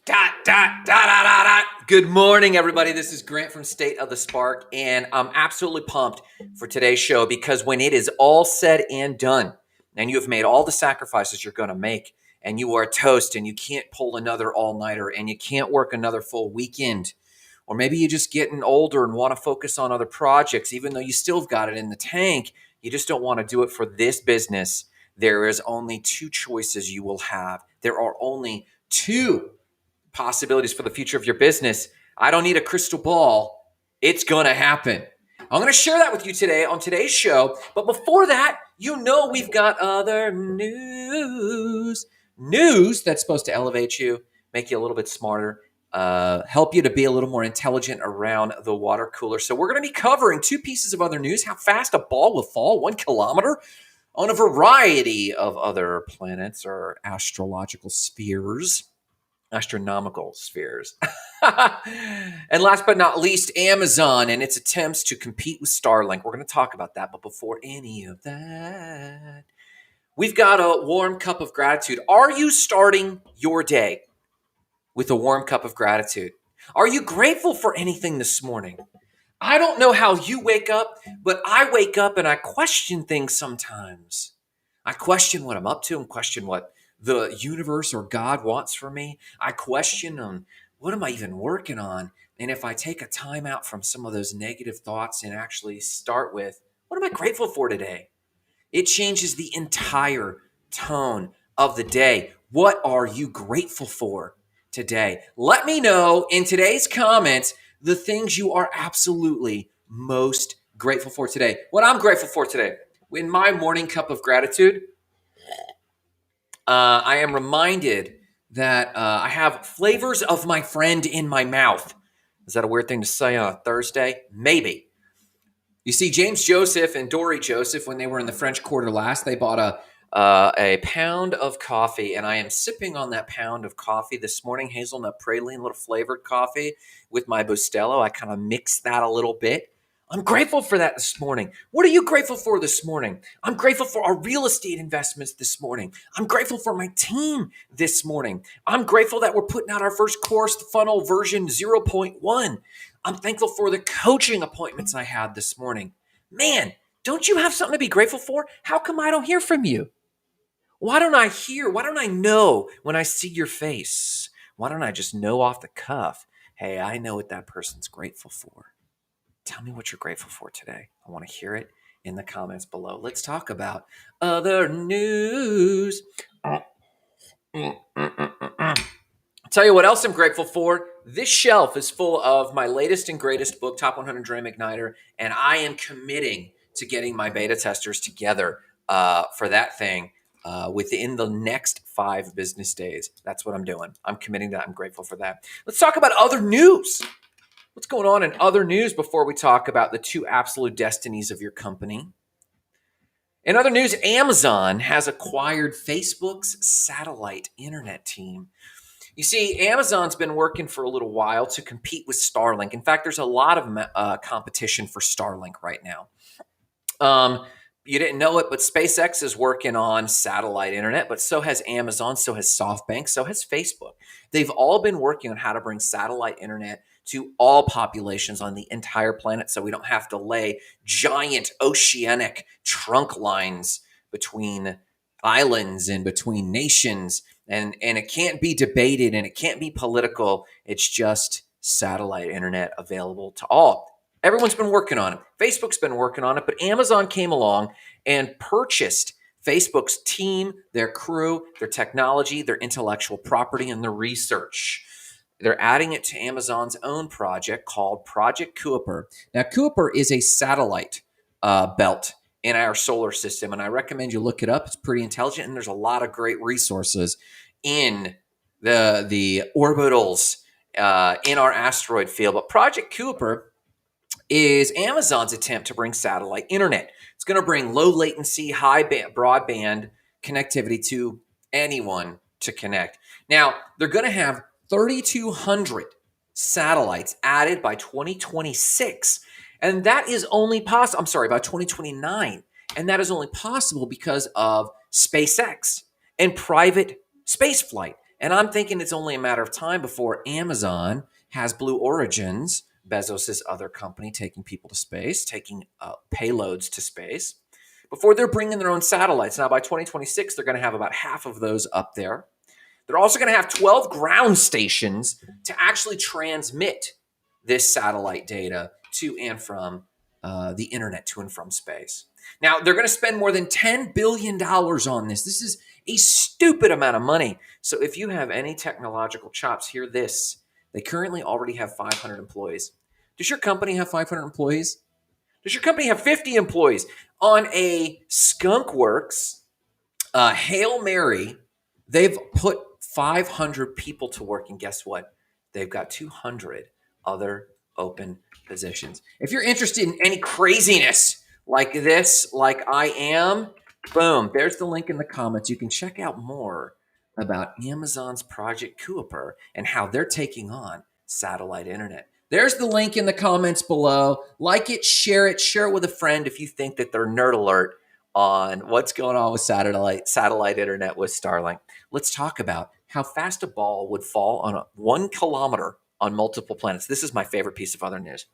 Dot, dot, dot, dot, dot, dot. Good morning, everybody. This is Grant from State of the Spark, and I'm absolutely pumped for today's show because when it is all said and done, and you have made all the sacrifices you're going to make, and you are toast, and you can't pull another all-nighter, and you can't work another full weekend, or maybe you're just getting older and want to focus on other projects, even though you still have got it in the tank, you just don't want to do it for this business. There is only two choices you will have. There are only two possibilities for the future of your business. I don't need a crystal ball. It's going to happen. I'm going to share that with you today on today's show. But before that, we've got other news. News that's supposed to elevate you, make you a little bit smarter, help you to be a little more intelligent around the water cooler. So we're going to be covering two pieces of other news: how fast a ball will fall, 1 kilometer, on a variety of other planets or astrological spheres. Astronomical spheres. And last but not least, Amazon and its attempts to compete with Starlink. We're going to talk about that. But before any of that, we've got a warm cup of gratitude. Are you starting your day with a warm cup of gratitude? Are you grateful for anything this morning? I don't know how you wake up, but I wake up and I question things sometimes. I question what I'm up to and question what the universe or God wants for me. I question what am I even working on? And if I take a time out from some of those negative thoughts and actually start with, what am I grateful for today? It changes the entire tone of the day. What are you grateful for today? Let me know in today's comments the things you are absolutely most grateful for today. What I'm grateful for today. In my morning cup of gratitude, I am reminded that I have flavors of my friend in my mouth. Is that a weird thing to say on a Thursday? Maybe. You see, James Joseph and Dory Joseph, when they were in the French Quarter last, they bought a pound of coffee, and I am sipping on that pound of coffee this morning, hazelnut praline, little flavored coffee with my Bustelo. I kind of mixed that a little bit. I'm grateful for that this morning. What are you grateful for this morning? I'm grateful for our real estate investments this morning. I'm grateful for my team this morning. I'm grateful that we're putting out our first course, the funnel version 0.1. I'm thankful for the coaching appointments I had this morning. Man, don't you have something to be grateful for? How come I don't hear from you? Why don't I hear? Why don't I know when I see your face? Why don't I just know off the cuff? Hey, I know what that person's grateful for. Tell me what you're grateful for today. I want to hear it in the comments below. Let's talk about other news. I'll tell you what else I'm grateful for. This shelf is full of my latest and greatest book, Top 100 Dream Igniter, and I am committing to getting my beta testers together for that thing within the next 5 business days. That's what I'm doing. I'm committing to that. I'm grateful for that. Let's talk about other news. What's going on in other news before we talk about the 2 absolute destinies of your company? In other news, Amazon has acquired Facebook's satellite internet team. You see, Amazon's been working for a little while to compete with Starlink. In fact, there's a lot of competition for Starlink right now. You didn't know it, but SpaceX is working on satellite internet, but so has Amazon, so has SoftBank, so has Facebook. They've all been working on how to bring satellite internet to all populations on the entire planet so we don't have to lay giant oceanic trunk lines between islands and between nations. And it can't be debated and it can't be political. It's just satellite internet available to all. Everyone's been working on it. Facebook's been working on it, but Amazon came along and purchased Facebook's team, their crew, their technology, their intellectual property, and their research. They're adding it to Amazon's own project called Project Kuiper. Now, Kuiper is a satellite belt in our solar system, and I recommend you look it up. It's pretty intelligent, and there's a lot of great resources in the orbitals in our asteroid field. But Project Kuiper is Amazon's attempt to bring satellite internet. It's going to bring low latency, high broadband connectivity to anyone to connect. Now, they're going to have 3,200 satellites added by 2026. And that is only possible, by 2029. And that is only possible because of SpaceX and private space flight. And I'm thinking it's only a matter of time before Amazon has Blue Origins, Bezos' other company, taking people to space, taking payloads to space, before they're bringing their own satellites. Now, by 2026, they're going to have about half of those up there. They're also going to have 12 ground stations to actually transmit this satellite data to and from the internet, to and from space. Now, they're going to spend more than $10 billion on this. This is a stupid amount of money. So if you have any technological chops, hear this. They currently already have 500 employees. Does your company have 500 employees? Does your company have 50 employees? On a skunkworks Hail Mary, they've put 500 people to work, and guess what? They've got 200 other open positions. If you're interested in any craziness like this, like I am, boom, there's the link in the comments. You can check out more about Amazon's Project Kuiper and how they're taking on satellite internet. There's the link in the comments below. Like it, share it with a friend if you think that they're nerd alert on what's going on with satellite internet with Starlink. Let's talk about how fast a ball would fall on 1 kilometer on multiple planets. This is my favorite piece of other news.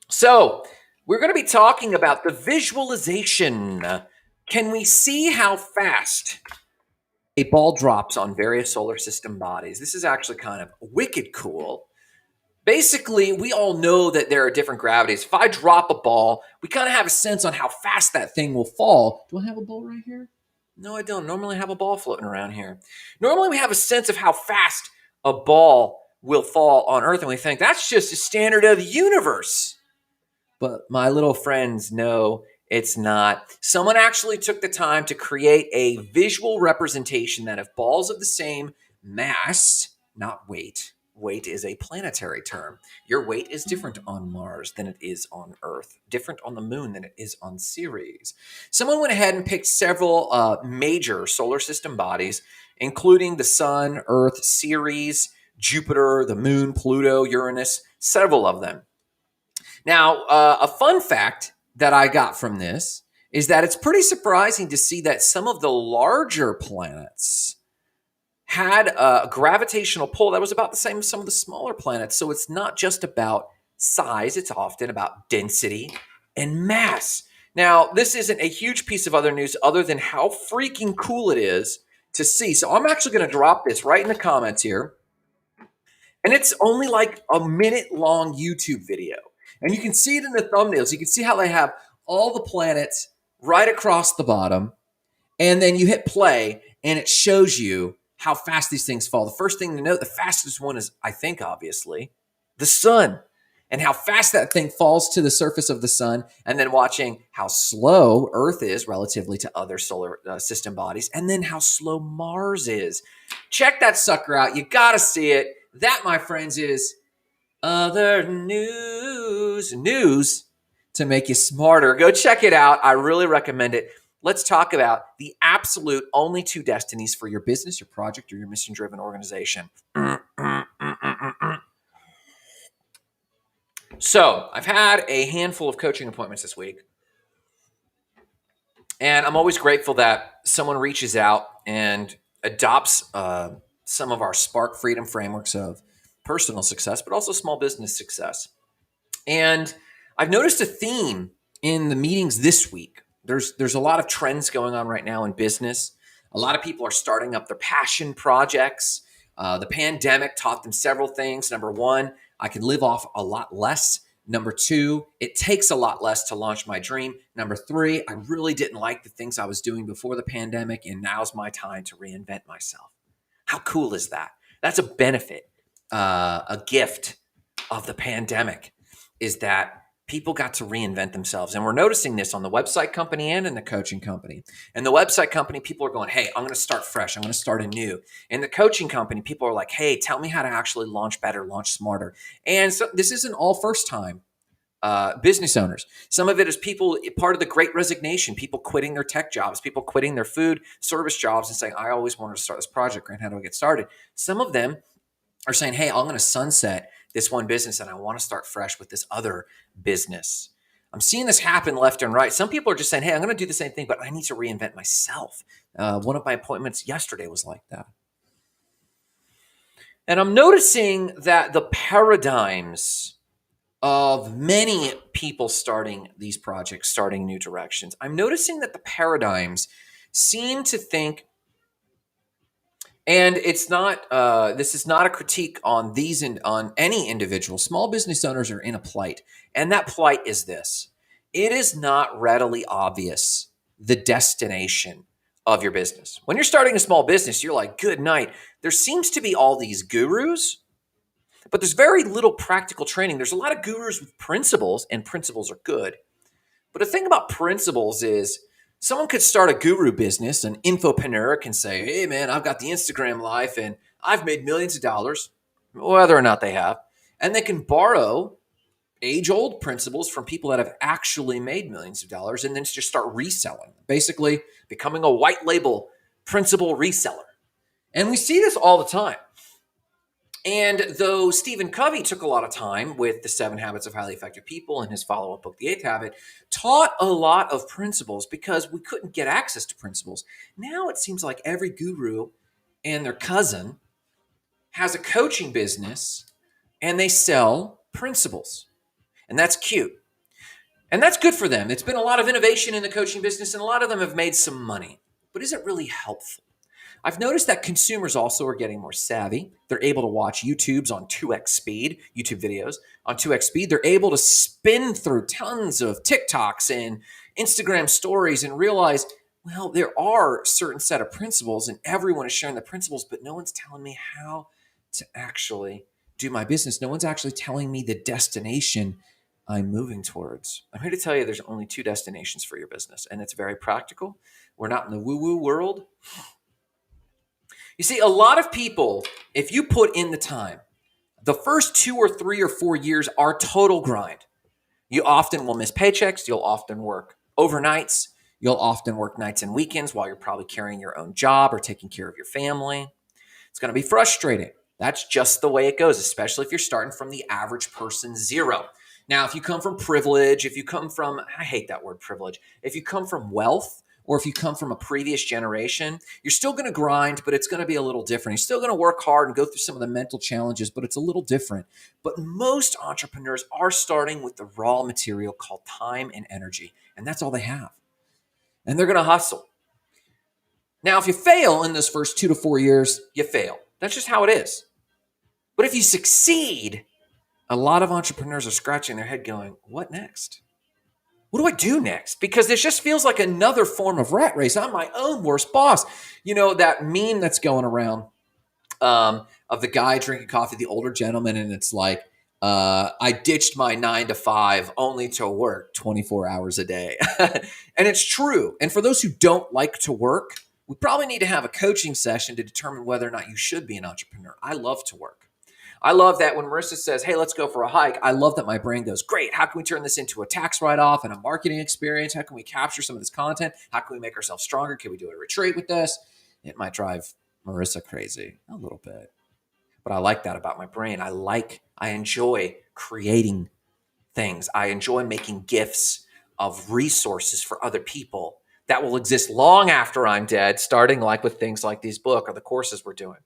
So we're going to be talking about the visualization. Can we see how fast a ball drops on various solar system bodies? This is actually kind of wicked cool. Basically, we all know that there are different gravities. If I drop a ball, we kind of have a sense on how fast that thing will fall. Do I have a ball right here? No, I don't. Normally I have a ball floating around here. Normally we have a sense of how fast a ball will fall on Earth, and we think that's just a standard of the universe. But my little friends know it's not. Someone actually took the time to create a visual representation that if balls of the same mass, not weight, weight is a planetary term. Your weight is different on Mars than it is on Earth, different on the moon than it is on Ceres. Someone went ahead and picked several major solar system bodies, including the Sun, Earth, Ceres, Jupiter, the moon, Pluto, Uranus, several of them. Now, a fun fact that I got from this is that it's pretty surprising to see that some of the larger planets had a gravitational pull that was about the same as some of the smaller planets. So it's not just about size, it's often about density and mass. Now, this isn't a huge piece of other news other than how freaking cool it is to see. So I'm actually going to drop this right in the comments here. And it's only like a minute-long YouTube video. And you can see it in the thumbnails. You can see how they have all the planets right across the bottom. And then you hit play, and it shows you how fast these things fall. The first thing to note, the fastest one is, I think, obviously, the sun. And how fast that thing falls to the surface of the sun. And then watching how slow Earth is relatively to other solar system bodies. And then how slow Mars is. Check that sucker out. You got to see it. That, my friends, is other news. News to make you smarter. Go check it out. I really recommend it. Let's talk about the absolute only 2 destinies for your business, your project, or your mission-driven organization. So I've had a handful of coaching appointments this week. And I'm always grateful that someone reaches out and adopts some of our Spark Freedom frameworks of personal success, but also small business success. And I've noticed a theme in the meetings this week. There's a lot of trends going on right now in business. A lot of people are starting up their passion projects. The pandemic taught them several things. Number 1, I can live off a lot less. Number 2, it takes a lot less to launch my dream. Number 3, I really didn't like the things I was doing before the pandemic, and now's my time to reinvent myself. How cool is that? That's a benefit, a gift of the pandemic, is that people got to reinvent themselves. And we're noticing this on the website company and in the coaching company. And the website company, people are going, hey, I'm going to start fresh. I'm going to start anew. In the coaching company, people are like, hey, tell me how to actually launch better, launch smarter. And so this isn't all first time business owners. Some of it is people, part of the great resignation, people quitting their tech jobs, people quitting their food service jobs and saying, I always wanted to start this project, Grant, how do I get started? Some of them are saying, hey, I'm going to sunset this one business and I want to start fresh with this other business. I'm seeing this happen left and right. Some people are just saying, hey, I'm going to do the same thing, but I need to reinvent myself. One of my appointments yesterday was like that. And I'm noticing that the paradigms of many people starting these projects, starting new directions, I'm noticing that the paradigms seem to think, and it's not, this is not a critique on these and on any individual. Small business owners are in a plight. And that plight is this: it is not readily obvious the destination of your business. When you're starting a small business, you're like, good night. There seems to be all these gurus, but there's very little practical training. There's a lot of gurus with principles, and principles are good. But the thing about principles is someone could start a guru business. An infopreneur can say, hey, man, I've got the Instagram life and I've made millions of dollars, whether or not they have. And they can borrow age-old principles from people that have actually made millions of dollars and then just start reselling, basically becoming a white label principal reseller. And we see this all the time. And though Stephen Covey took a lot of time with the 7 Habits of Highly Effective People and his follow-up book, The 8th Habit, taught a lot of principles because we couldn't get access to principles. Now it seems like every guru and their cousin has a coaching business and they sell principles. And that's cute. And that's good for them. It's been a lot of innovation in the coaching business and a lot of them have made some money. But is it really helpful? I've noticed that consumers also are getting more savvy. They're able to watch YouTubes on 2x speed, YouTube videos on 2x speed. They're able to spin through tons of TikToks and Instagram stories and realize, well, there are a certain set of principles and everyone is sharing the principles, but no one's telling me how to actually do my business. No one's actually telling me the destination I'm moving towards. I'm here to tell you there's only 2 destinations for your business, and it's very practical. We're not in the woo-woo world. You see, a lot of people, if you put in the time, the first 2 or 3 or 4 years are total grind. You often will miss paychecks. You'll often work overnights. You'll often work nights and weekends while you're probably carrying your own job or taking care of your family. It's going to be frustrating. That's just the way it goes, especially if you're starting from the average person 0. Now, if you come from privilege, if you come from, I hate that word privilege, if you come from wealth, or if you come from a previous generation, you're still going to grind, but it's going to be a little different. You're still going to work hard and go through some of the mental challenges, but it's a little different. But most entrepreneurs are starting with the raw material called time and energy, and that's all they have. And they're going to hustle. Now, if you fail in those first 2 to 4 years, you fail. That's just how it is. But if you succeed, a lot of entrepreneurs are scratching their head going, what next? What do I do next? Because this just feels like another form of rat race. I'm my own worst boss. You know, that meme that's going around of the guy drinking coffee, the older gentleman, and it's like, I ditched my 9 to 5 only to work 24 hours a day. And it's true. And for those who don't like to work, we probably need to have a coaching session to determine whether or not you should be an entrepreneur. I love to work. I love that when Marissa says, hey, let's go for a hike, I love that my brain goes, great, how can we turn this into a tax write-off and a marketing experience? How can we capture some of this content? How can we make ourselves stronger? Can we do a retreat with this? It might drive Marissa crazy a little bit. But I like that about my brain. I enjoy creating things. I enjoy making gifts of resources for other people that will exist long after I'm dead, starting like with things like these book or the courses we're doing.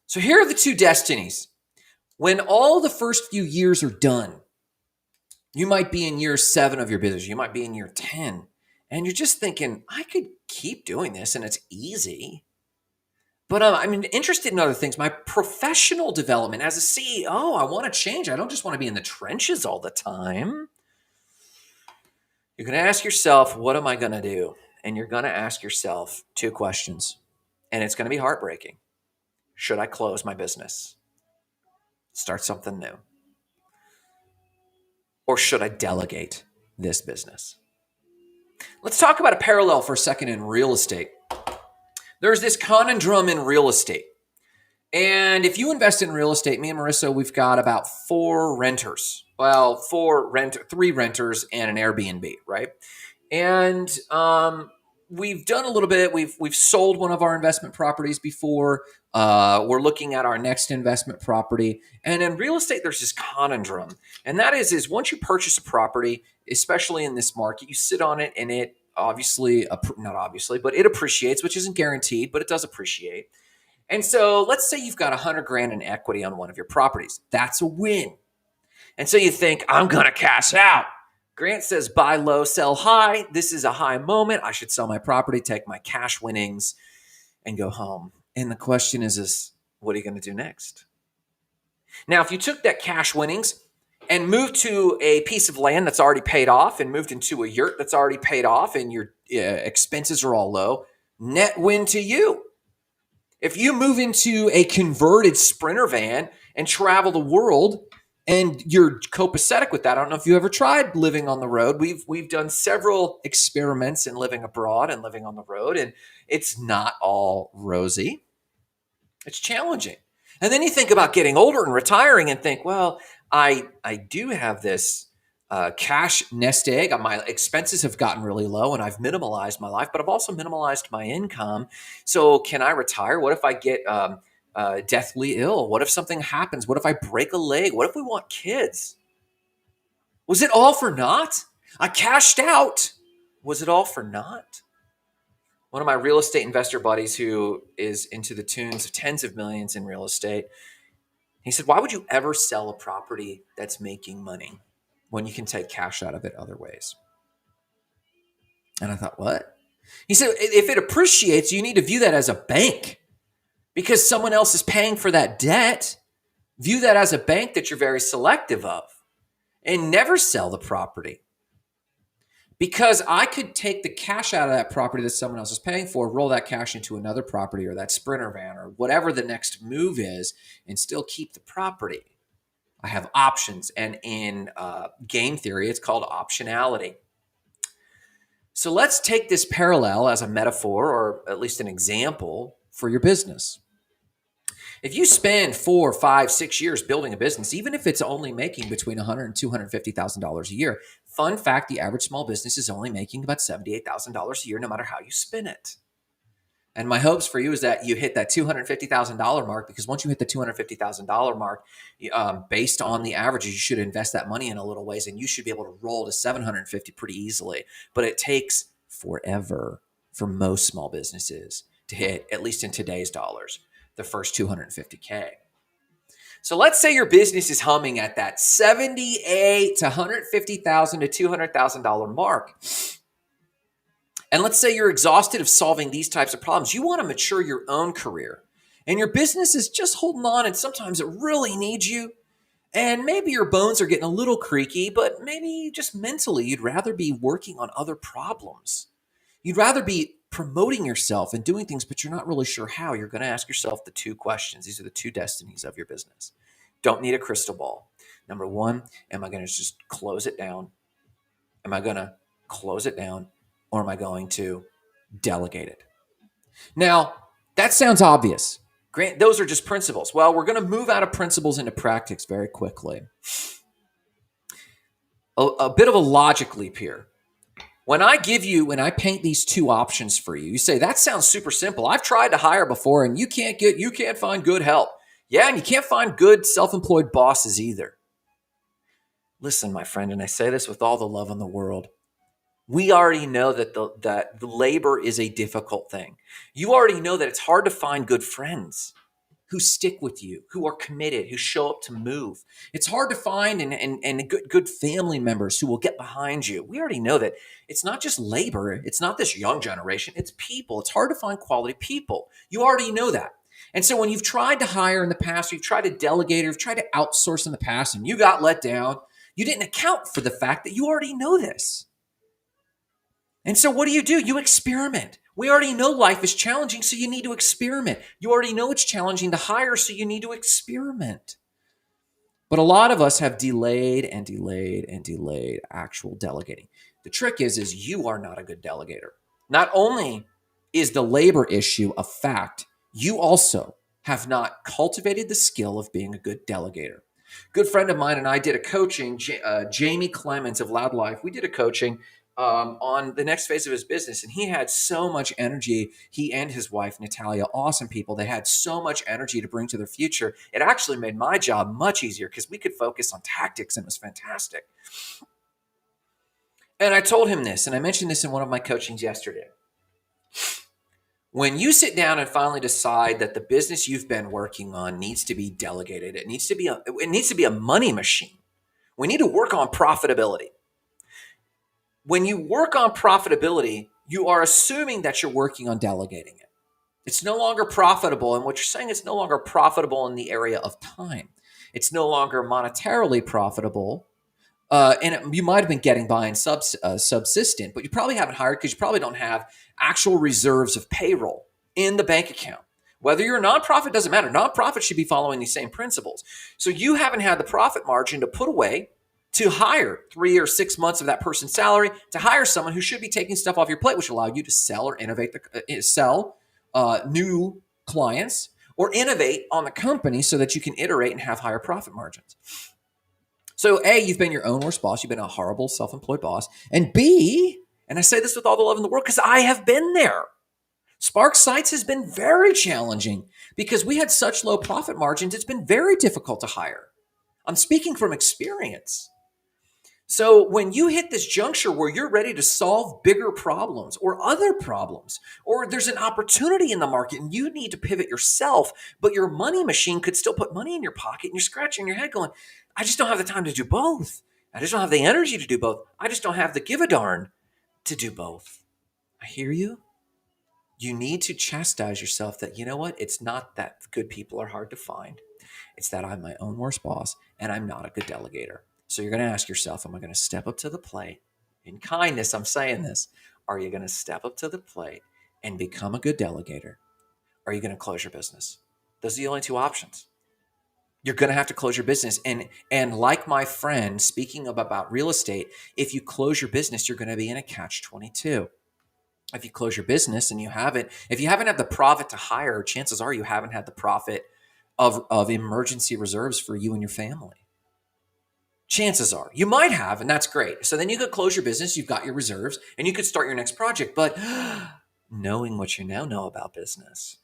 So here are the 2 destinies. When all the first few years are done, you might be in year 7 of your business. You might be in year 10. And you're just thinking, I could keep doing this and it's easy. But I'm interested in other things. My professional development as a CEO, I want to change. I don't just want to be in the trenches all the time. You're going to ask yourself, what am I going to do? And you're going to ask yourself 2 questions. And it's going to be heartbreaking. Should I close my business? Start something new? Or should I delegate this business? Let's talk about a parallel for a second in real estate. There's this conundrum in real estate. And if you invest in real estate, me and Marissa, we've got about 4 renters. Well, 3 renters and an Airbnb, right? And we've done a little bit. We've sold one of our investment properties before. We're looking at our next investment property. And in real estate, there's this conundrum. And that is once you purchase a property, especially in this market, you sit on it and it obviously, not obviously, but it appreciates, which isn't guaranteed, but it does appreciate. And so let's say you've got 100 grand in equity on one of your properties. That's a win. And so you think, I'm going to cash out. Grant says, buy low, sell high. This is a high moment. I should sell my property, take my cash winnings, and go home. And the question is what are you going to do next? Now, if you took that cash winnings and moved to a piece of land that's already paid off and moved into a yurt that's already paid off and your expenses are all low, net win to you. If you move into a converted Sprinter van and travel the world and you're copacetic with that, I don't know if you ever tried living on the road. We've done several experiments in living abroad and living on the road, and it's not all rosy. It's challenging. And then you think about getting older and retiring and think, well, I do have this cash nest egg. My expenses have gotten really low and I've minimalized my life, but I've also minimalized my income. So can I retire? What if I get deathly ill? What if something happens? What if I break a leg? What if we want kids? Was it all for naught? I cashed out. Was it all for naught? One of my real estate investor buddies who is into the tunes of tens of millions in real estate, he said, why would you ever sell a property that's making money when you can take cash out of it other ways? And I thought, what? He said, if it appreciates, you need to view that as a bank because someone else is paying for that debt. View that as a bank that you're very selective of and never sell the property. Because I could take the cash out of that property that someone else is paying for, roll that cash into another property or that Sprinter van or whatever the next move is and still keep the property. I have options, and in game theory, it's called optionality. So let's take this parallel as a metaphor or at least an example for your business. If you spend 4, 5, 6 years building a business, even if it's only making between $100,000 and $250,000 a year, fun fact, the average small business is only making about $78,000 a year, no matter how you spin it. And my hopes for you is that you hit that $250,000 mark, because once you hit the $250,000 mark, based on the averages, you should invest that money in a little ways, and you should be able to roll to 750 pretty easily. But it takes forever for most small businesses to hit, at least in today's dollars, the first 250K. So let's say your business is humming at that $78,000 to $150,000 to $200,000 mark. And let's say you're exhausted of solving these types of problems. You want to mature your own career. And your business is just holding on, and sometimes it really needs you. And maybe your bones are getting a little creaky, but maybe just mentally you'd rather be working on other problems. You'd rather be promoting yourself and doing things, but you're not really sure how. You're going to ask yourself the two questions. These are the two destinies of your business. Don't need a crystal ball. Number one, am I going to just close it down? Am I going to close it down, or am I going to delegate it? Now, that sounds obvious. Grant, those are just principles. Well, we're going to move out of principles into practice very quickly. A bit of a logic leap here. When I paint these two options for you, you say, that sounds super simple. I've tried to hire before and you can't find good help. Yeah, and you can't find good self-employed bosses either. Listen, my friend, and I say this with all the love in the world, we already know that the labor is a difficult thing. You already know that it's hard to find good friends who stick with you, who are committed, who show up to move. It's hard to find and good family members who will get behind you. We already know that it's not just labor. It's not this young generation. It's people. It's hard to find quality people. You already know that. And so when you've tried to hire in the past, or you've tried to delegate, or you've tried to outsource in the past, and you got let down, you didn't account for the fact that you already know this. And so what do? You experiment. We already know life is challenging, so you need to experiment. You already know it's challenging to hire, so you need to experiment. But a lot of us have delayed and delayed and delayed actual delegating. The trick is you are not a good delegator. Not only is the labor issue a fact, you also have not cultivated the skill of being a good delegator. Good friend of mine and I did a coaching, Jamie Clemens of Loud Life. We did a coaching on the next phase of his business. And he had so much energy. He and his wife, Natalia, awesome people. They had so much energy to bring to their future. It actually made my job much easier because we could focus on tactics, and it was fantastic. And I told him this, and I mentioned this in one of my coachings yesterday. When you sit down and finally decide that the business you've been working on needs to be delegated, it needs to be a money machine. We need to work on profitability. When you work on profitability, you are assuming that you're working on delegating it. It's no longer profitable. And what you're saying is no longer profitable in the area of time. It's no longer monetarily profitable. You might have been getting by and subsistent, but you probably haven't hired because you probably don't have actual reserves of payroll in the bank account. Whether you're a nonprofit, doesn't matter. Nonprofits should be following these same principles. So you haven't had the profit margin to put away to hire 3 or 6 months of that person's salary, to hire someone who should be taking stuff off your plate, which will allow you to sell or innovate, sell new clients or innovate on the company so that you can iterate and have higher profit margins. So A, you've been your own worst boss. You've been a horrible self-employed boss. And B, and I say this with all the love in the world because I have been there. Spark Sites has been very challenging because we had such low profit margins. It's been very difficult to hire. I'm speaking from experience. So when you hit this juncture where you're ready to solve bigger problems or other problems, or there's an opportunity in the market and you need to pivot yourself, but your money machine could still put money in your pocket and you're scratching your head going, I just don't have the time to do both. I just don't have the energy to do both. I just don't have the give a darn to do both. I hear you. You need to chastise yourself that, you know what? It's not that good people are hard to find. It's that I'm my own worst boss and I'm not a good delegator. So you're going to ask yourself, am I going to step up to the plate? In kindness, I'm saying this. Are you going to step up to the plate and become a good delegator? Or are you going to close your business? Those are the only two options. You're going to have to close your business. And like my friend, speaking about real estate, if you close your business, you're going to be in a catch-22. If you close your business and if you haven't had the profit to hire, chances are you haven't had the profit of emergency reserves for you and your family. Chances are you might have, and that's great. So then you could close your business, you've got your reserves, and you could start your next project. But knowing what you now know about business,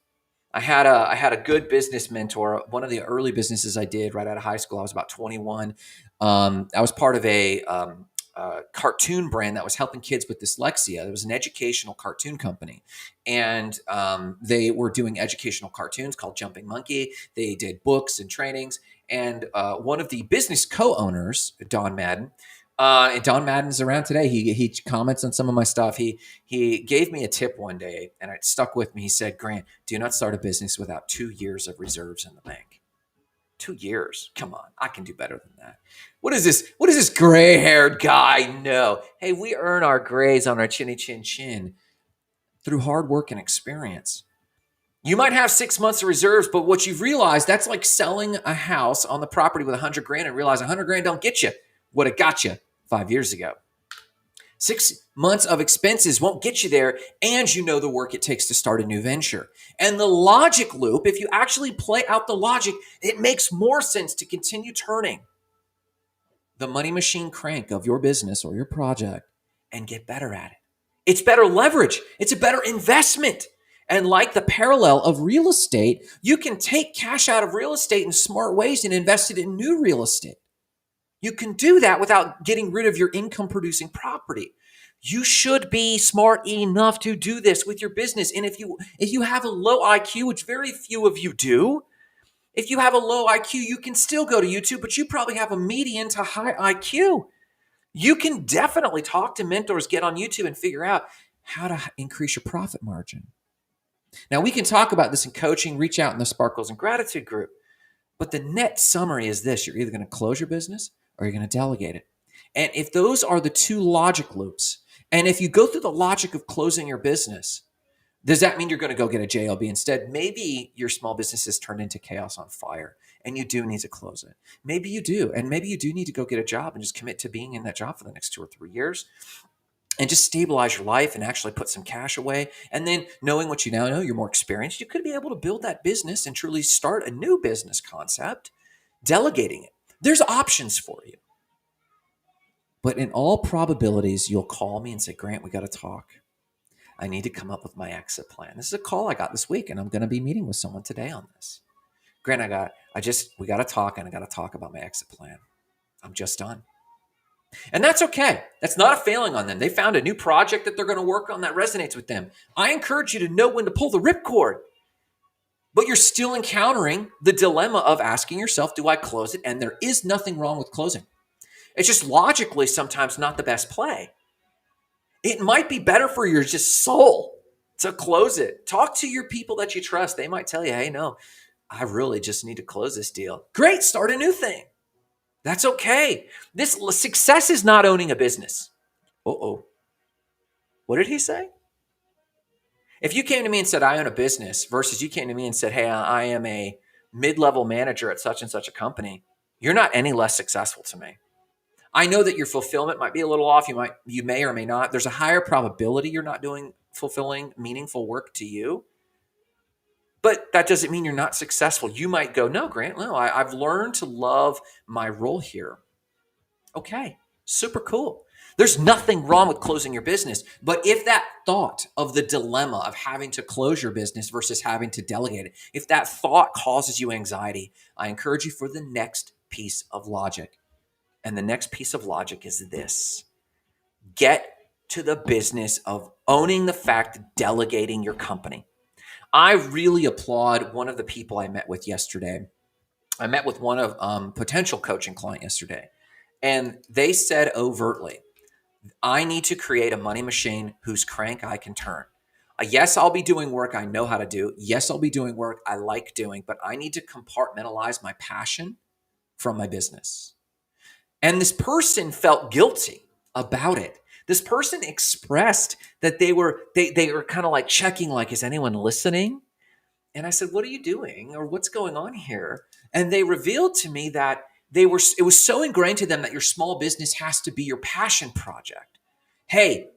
I had a good business mentor. One of the early businesses I did right out of high school, I was about 21. I was part of a cartoon brand that was helping kids with dyslexia. It was an educational cartoon company, and they were doing educational cartoons called Jumping Monkey. They did books and trainings. And one of the business co-owners, Don Madden, and Don Madden's around today. He comments on some of my stuff. He gave me a tip one day, and it stuck with me. He said, "Grant, do not start a business without 2 years of reserves in the bank." 2 years? Come on, I can do better than that. What is this? What does this gray-haired guy know? Hey, we earn our grays on our chinny chin chin through hard work and experience. You might have 6 months of reserves, but what you've realized, that's like selling a house on the property with $100,000 and realize $100,000 don't get you what it got you 5 years ago. 6 months of expenses won't get you there, and you know the work it takes to start a new venture. And the logic loop, if you actually play out the logic, it makes more sense to continue turning the money machine crank of your business or your project and get better at it. It's better leverage. It's a better investment. And like the parallel of real estate, you can take cash out of real estate in smart ways and invest it in new real estate. You can do that without getting rid of your income producing property. You should be smart enough to do this with your business. And if you have a low IQ, which very few of you do, if you have a low IQ, you can still go to YouTube, but you probably have a median to high IQ. You can definitely talk to mentors, get on YouTube and figure out how to increase your profit margin. Now, we can talk about this in coaching, reach out in the Sparkles and Gratitude group. But the net summary is this: you're either going to close your business or you're going to delegate it. And if those are the two logic loops, and if you go through the logic of closing your business, does that mean you're going to go get a JLB instead? Maybe your small business has turned into chaos on fire and you do need to close it. Maybe you do. And maybe you do need to go get a job and just commit to being in that job for the next 2 or 3 years. And just stabilize your life and actually put some cash away. And then knowing what you now know, you're more experienced, you could be able to build that business and truly start a new business concept, delegating it. There's options for you. But in all probabilities, you'll call me and say, Grant, we got to talk. I need to come up with my exit plan. This is a call I got this week, and I'm going to be meeting with someone today on this. Grant, we got to talk, and I got to talk about my exit plan. I'm just done. And that's okay. That's not a failing on them. They found a new project that they're going to work on that resonates with them. I encourage you to know when to pull the ripcord. But you're still encountering the dilemma of asking yourself, do I close it? And there is nothing wrong with closing. It's just logically sometimes not the best play. It might be better for your just soul to close it. Talk to your people that you trust. They might tell you, hey, no, I really just need to close this deal. Great, start a new thing. That's okay. This success is not owning a business. Uh-oh. What did he say? If you came to me and said, I own a business versus you came to me and said, hey, I am a mid-level manager at such and such a company, you're not any less successful to me. I know that your fulfillment might be a little off. You may or may not. There's a higher probability you're not doing fulfilling, meaningful work to you. But that doesn't mean you're not successful. You might go, no, Grant, no, I've learned to love my role here. Okay, super cool. There's nothing wrong with closing your business. But if that thought of the dilemma of having to close your business versus having to delegate it, if that thought causes you anxiety, I encourage you for the next piece of logic. And the next piece of logic is this. Get to the business of owning the fact delegating your company. I really applaud one of the people I met with yesterday. I met with one of potential coaching client yesterday, and they said overtly, I need to create a money machine whose crank I can turn. Yes, I'll be doing work I know how to do. Yes, I'll be doing work I like doing, but I need to compartmentalize my passion from my business. And this person felt guilty about it. This person expressed that they were kind of like checking, like, is anyone listening? And I said, what are you doing? Or what's going on here? And they revealed to me that it was so ingrained to them that your small business has to be your passion project. Hey,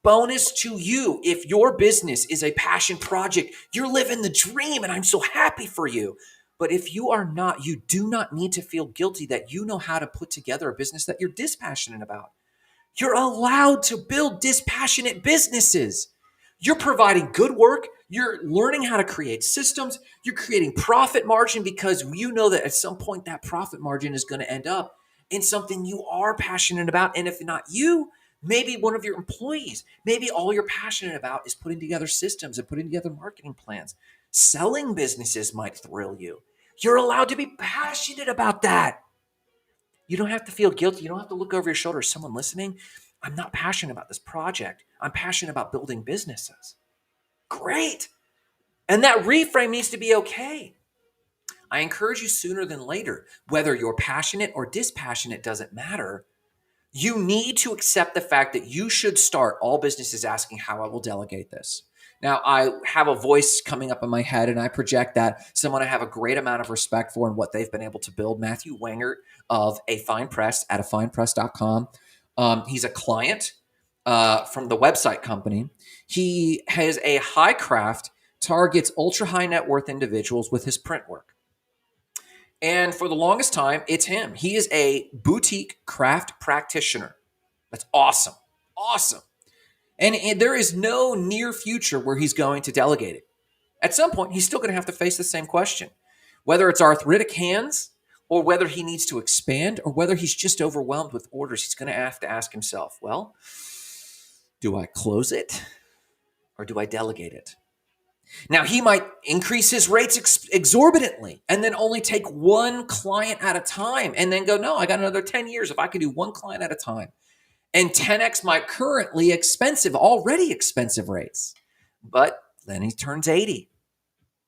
bonus to you. If your business is a passion project, you're living the dream, and I'm so happy for you. But if you are not, you do not need to feel guilty that you know how to put together a business that you're dispassionate about. You're allowed to build dispassionate businesses. You're providing good work. You're learning how to create systems. You're creating profit margin because you know that at some point that profit margin is going to end up in something you are passionate about. And if not you, maybe one of your employees, maybe all you're passionate about is putting together systems and putting together marketing plans. Selling businesses might thrill you. You're allowed to be passionate about that. You don't have to feel guilty. You don't have to look over your shoulder. Is someone listening? I'm not passionate about this project. I'm passionate about building businesses. Great. And that reframe needs to be okay. I encourage you sooner than later, whether you're passionate or dispassionate, doesn't matter. You need to accept the fact that you should start all businesses asking how I will delegate this. Now, I have a voice coming up in my head, and I project that someone I have a great amount of respect for and what they've been able to build, Matthew Wangert of A Fine Press at afinepress.com. He's a client from the website company. He has a high craft, targets ultra high net worth individuals with his print work. And for the longest time, it's him. He is a boutique craft practitioner. That's awesome. Awesome. And there is no near future where he's going to delegate it. At some point, he's still going to have to face the same question, whether it's arthritic hands or whether he needs to expand or whether he's just overwhelmed with orders. He's going to have to ask himself, well, do I close it or do I delegate it? Now, he might increase his rates exorbitantly and then only take one client at a time and then go, no, I got another 10 years if I can do one client at a time. And 10x my currently already expensive rates. But then he turns 80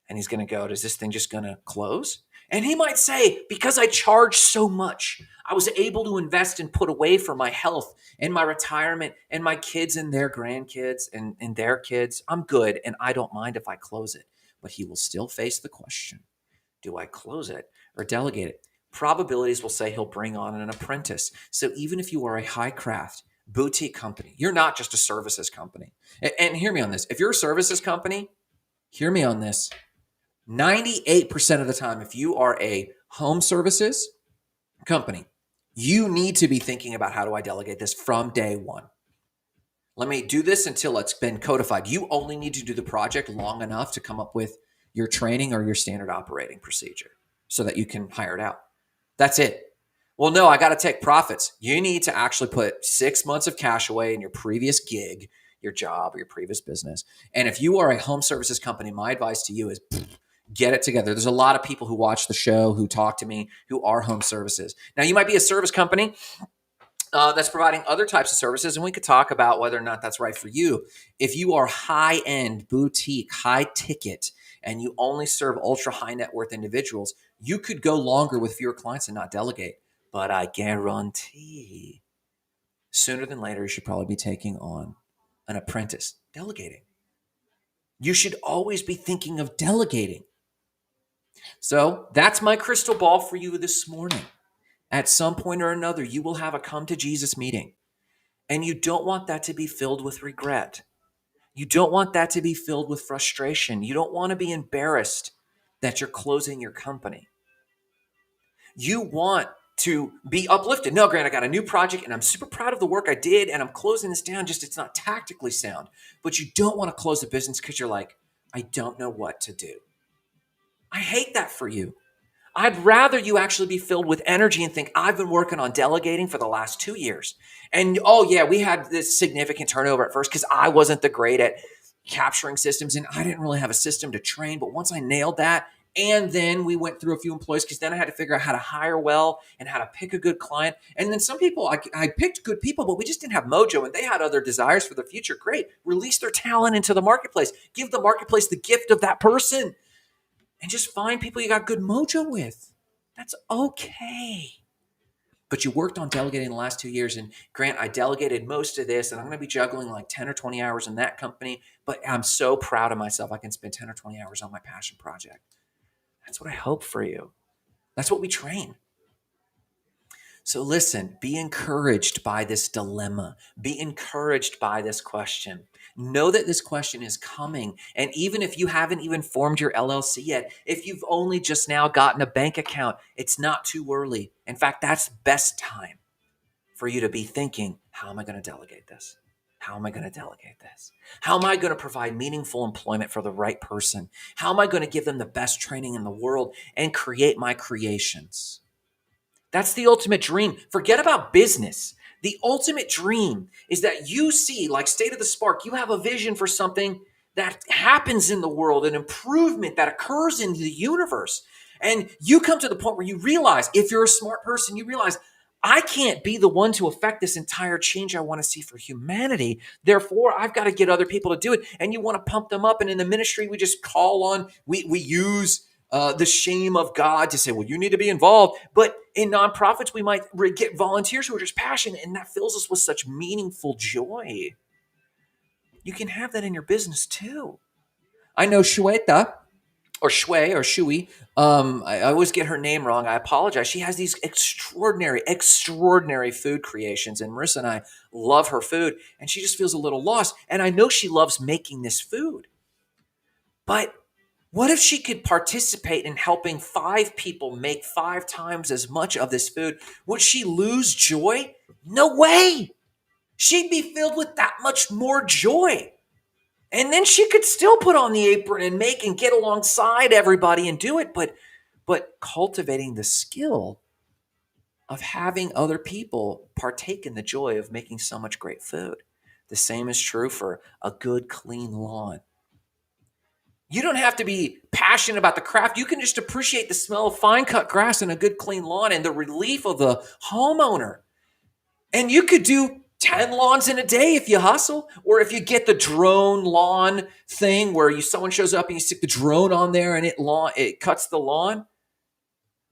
and he's going to go, is this thing just going to close? And he might say, because I charge so much, I was able to invest and put away for my health and my retirement and my kids and their grandkids and their kids. I'm good and I don't mind if I close it. But he will still face the question, do I close it or delegate it? Probabilities will say he'll bring on an apprentice. So even if you are a high craft boutique company, you're not just a services company. And hear me on this. If you're a services company, hear me on this. 98% of the time, if you are a home services company, You need to be thinking about, how do I delegate this from day one? Let me do this until it's been codified. You only need to do the project long enough to come up with your training or your standard operating procedure so that you can hire it out. That's it. Well, no, I got to take profits. You need to actually put 6 months of cash away in your previous gig, your job, or your previous business. And if you are a home services company, my advice to you is get it together. There's a lot of people who watch the show, who talk to me, who are home services. Now, you might be a service company that's providing other types of services, and we could talk about whether or not that's right for you. If you are high end, boutique, high ticket, and you only serve ultra high net worth individuals, you could go longer with fewer clients and not delegate. But I guarantee sooner than later, you should probably be taking on an apprentice delegating. You should always be thinking of delegating. So that's my crystal ball for you this morning. At some point or another, you will have a come to Jesus meeting. And you don't want that to be filled with regret. You don't want that to be filled with frustration. You don't want to be embarrassed that you're closing your company. You want to be uplifted. No, Grant, I got a new project and I'm super proud of the work I did and I'm closing this down. Just it's not tactically sound. But you don't want to close the business because you're like, I don't know what to do. I hate that for you. I'd rather you actually be filled with energy and think, I've been working on delegating for the last 2 years. And oh yeah, we had this significant turnover at first because I wasn't the great at capturing systems and I didn't really have a system to train. But once I nailed that, and then we went through a few employees because then I had to figure out how to hire well and how to pick a good client. And then some people, I picked good people, but we just didn't have mojo and they had other desires for the future. Great. Release their talent into the marketplace. Give the marketplace the gift of that person. And just find people you got good mojo with. That's okay. But you worked on delegating the last 2 years. And Grant, I delegated most of this, and I'm going to be juggling like 10 or 20 hours in that company. But I'm so proud of myself. I can spend 10 or 20 hours on my passion project. That's what I hope for you. That's what we train. So listen, be encouraged by this dilemma. Be encouraged by this question. Know that this question is coming. And even if you haven't even formed your LLC yet, if you've only just now gotten a bank account, it's not too early. In fact, that's the best time for you to be thinking, how am I going to delegate this? How am I going to delegate this? How am I going to provide meaningful employment for the right person? How am I going to give them the best training in the world and create my creations? That's the ultimate dream. Forget about business. The ultimate dream is that you see, like State of the Spark, you have a vision for something that happens in the world, an improvement that occurs in the universe. And you come to the point where you realize, if you're a smart person, you realize, I can't be the one to affect this entire change I want to see for humanity. Therefore, I've got to get other people to do it. And you want to pump them up. And in the ministry, we just call on, we use the shame of God to say, well, you need to be involved. But in nonprofits, we might get volunteers who are just passionate, and that fills us with such meaningful joy. You can have that in your business too. I know Shweta, or Shway, or Shui. I always get her name wrong. I apologize. She has these extraordinary food creations, and Marissa and I love her food, and she just feels a little lost. And I know she loves making this food, but what if she could participate in helping 5 people make 5 times as much of this food? Would she lose joy? No way. She'd be filled with that much more joy. And then she could still put on the apron and make and get alongside everybody and do it. But cultivating the skill of having other people partake in the joy of making so much great food. The same is true for a good, clean lawn. You don't have to be passionate about the craft. You can just appreciate the smell of fine cut grass and a good clean lawn and the relief of the homeowner. And you could do 10 lawns in a day if you hustle, or if you get the drone lawn thing where someone shows up and you stick the drone on there and it cuts the lawn.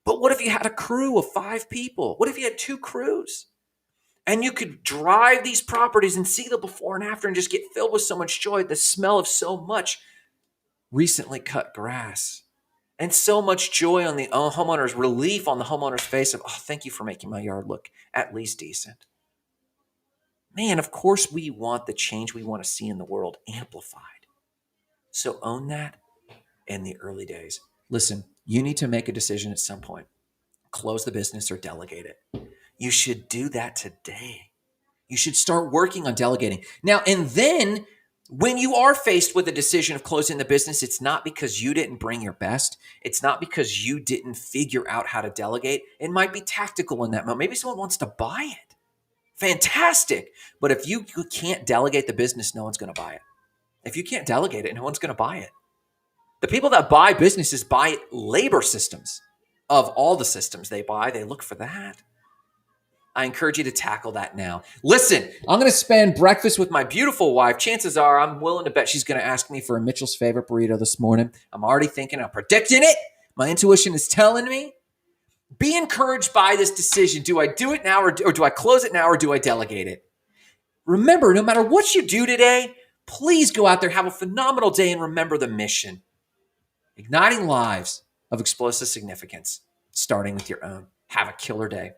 But what if you had a crew of 5 people? What if you had 2 crews? And you could drive these properties and see the before and after and just get filled with so much joy, the smell of so much recently cut grass, and so much joy on the homeowner's, relief on the homeowner's face of, oh, thank you for making my yard look at least decent. Man, of course we want the change we want to see in the world amplified. So own that in the early days. Listen, you need to make a decision at some point. Close the business or delegate it. You should do that today. You should start working on delegating. Now, and then when you are faced with a decision of closing the business, it's not because you didn't bring your best. It's not because you didn't figure out how to delegate. It might be tactical in that moment. Maybe someone wants to buy it. Fantastic. But if you can't delegate the business, no one's going to buy it. If you can't delegate it, no one's going to buy it. The people that buy businesses buy labor systems. Of all the systems they buy, they look for that. I encourage you to tackle that now. Listen, I'm going to spend breakfast with my beautiful wife. Chances are I'm willing to bet she's going to ask me for a Mitchell's favorite burrito this morning. I'm already thinking, I'm predicting it. My intuition is telling me. Be encouraged by this decision. Do I do it now or do I close it now or do I delegate it? Remember, no matter what you do today, please go out there, have a phenomenal day, and remember the mission. Igniting lives of explosive significance, starting with your own. Have a killer day.